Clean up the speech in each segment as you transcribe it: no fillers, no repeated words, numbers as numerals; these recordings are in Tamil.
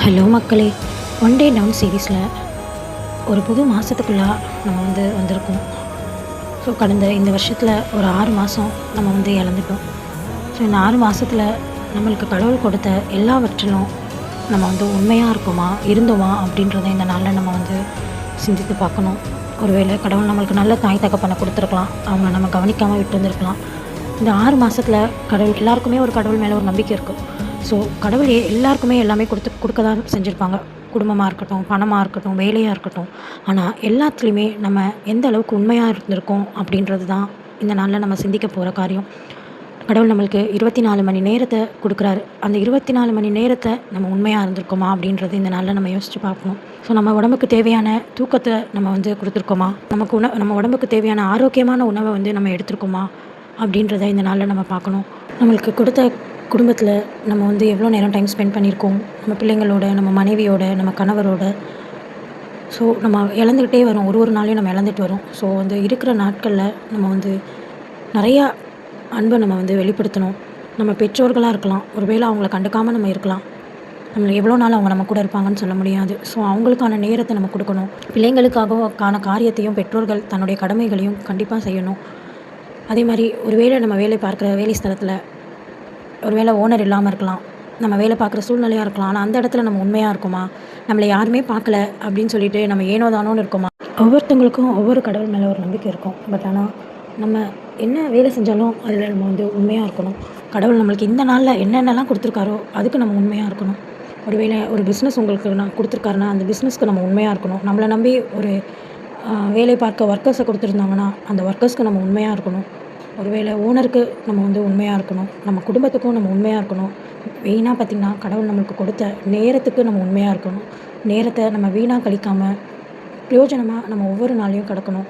ஹலோ மக்களே! ஒன் டே டவுன் சீரீஸில் ஒரு புது மாதத்துக்குள்ளே நம்ம வந்திருக்கோம். ஸோ கடந்த இந்த வருஷத்தில் ஒரு 6 மாதம் நம்ம இழந்துட்டோம். ஸோ இந்த 6 மாதத்தில் நம்மளுக்கு கடவுள் கொடுத்த எல்லாவற்றிலும் நம்ம உண்மையாக இருக்கோமா, இருந்தோமா அப்படின்றத இந்த நாளில் நம்ம சிந்தித்து பார்க்கணும். ஒருவேளை கடவுள் நம்மளுக்கு நல்ல தாய் தகப்பனை கொடுத்துருக்கலாம், அவங்கள நம்ம கவனிக்காமல் விட்டு வந்திருக்கலாம். இந்த 6 மாதத்தில் கடவுள் எல்லாருக்குமே ஒரு கடவுள் மேலே ஒரு நம்பிக்கை இருக்குது. ஸோ கடவுள் எல்லாருக்குமே எல்லாமே கொடுக்க தான் செஞ்சுருப்பாங்க. குடும்பமாக இருக்கட்டும், பணமாக இருக்கட்டும், வேலையாக இருக்கட்டும். ஆனால் எல்லாத்துலேயுமே நம்ம எந்த அளவுக்கு உண்மையாக இருந்திருக்கோம் அப்படின்றது தான் இந்த நாளில் நம்ம சிந்திக்க போகிற காரியம். கடவுள் நம்மளுக்கு 24 மணி நேரத்தை கொடுக்குறாரு. அந்த 24 மணி நேரத்தை நம்ம உண்மையாக இருந்திருக்கோமா அப்படின்றது இந்த நாளில் நம்ம யோசித்து பார்க்கணும். ஸோ நம்ம உடம்புக்கு தேவையான தூக்கத்தை நம்ம கொடுத்துருக்கோமா, நம்ம உடம்புக்கு தேவையான ஆரோக்கியமான உணவை நம்ம எடுத்துருக்கோமா அப்படின்றத இந்த நாளில் நம்ம பார்க்கணும். நம்மளுக்கு கொடுத்த குடும்பத்தில் நம்ம எவ்வளோ நேரம் டைம் ஸ்பெண்ட் பண்ணியிருக்கோம், நம்ம பிள்ளைங்களோட, நம்ம மனைவியோட, நம்ம கணவரோட. ஸோ நம்ம இழந்துக்கிட்டே வரோம், ஒரு நாளையும் நம்ம இழந்துட்டு வரோம். ஸோ இருக்கிற நாட்களில் நம்ம நிறையா அன்பை நம்ம வெளிப்படுத்தணும். நம்ம பெற்றோர்களாக இருக்கலாம், ஒருவேளை அவங்கள கண்டுக்காமல் நம்ம இருக்கலாம். நம்மளை எவ்வளோ நாள் அவங்க நம்ம கூட இருப்பாங்கன்னு சொல்ல முடியாது. ஸோ அவங்களுக்கான நேரத்தை நம்ம கொடுக்கணும். பிள்ளைங்களுக்கான காரியத்தையும் பெற்றோர்கள் தன்னுடைய கடமைகளையும் கண்டிப்பாக செய்யணும். அதே மாதிரி ஒருவேளை நம்ம வேலை பார்க்குற வேலை ஸ்தலத்தில் ஒருவேளை ஓனர் இல்லாமல் இருக்கலாம், நம்ம வேலை பார்க்குற சூழ்நிலையாக இருக்கலாம். ஆனால் அந்த இடத்துல நம்ம உண்மையாக இருக்குமா, நம்மளை யாருமே பார்க்கல அப்படின்னு சொல்லிட்டு நம்ம ஏனோ தானோன்னு இருக்கோமா? ஒவ்வொருத்தவங்களுக்கும் ஒவ்வொரு கடவுள் மேலே ஒரு நம்பிக்கை இருக்கும். பட் ஆனால் நம்ம என்ன வேலை செஞ்சாலும் அதில் நம்ம உண்மையாக இருக்கணும். கடவுள் நம்மளுக்கு இந்த நாளில் என்னென்னலாம் கொடுத்துருக்காரோ அதுக்கு நம்ம உண்மையாக இருக்கணும். ஒருவேளை ஒரு பிஸ்னஸ் உங்களுக்கு நான் கொடுத்துருக்காருன்னா அந்த பிஸ்னஸ்க்கு நம்ம உண்மையாக இருக்கணும். நம்மளை நம்பி ஒரு வேலை பார்க்க ஒர்க்கர்ஸை கொடுத்துருந்தாங்கன்னா அந்த ஒர்க்கர்ஸ்க்கு நம்ம உண்மையாக இருக்கணும். ஒருவேளை ஓனருக்கு நம்ம உண்மையாக இருக்கணும். நம்ம குடும்பத்துக்கும் நம்ம உண்மையாக இருக்கணும். மெயினாக பார்த்திங்கன்னா கடவுள் நம்மளுக்கு கொடுத்த நேரத்துக்கு நம்ம உண்மையாக இருக்கணும். நேரத்தை நம்ம வீணாக கழிக்காமல் பிரயோஜனமாக நம்ம ஒவ்வொரு நாளையும் கடக்கணும்.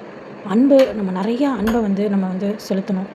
நம்ம நிறையா அன்பை நம்ம செலுத்தணும்.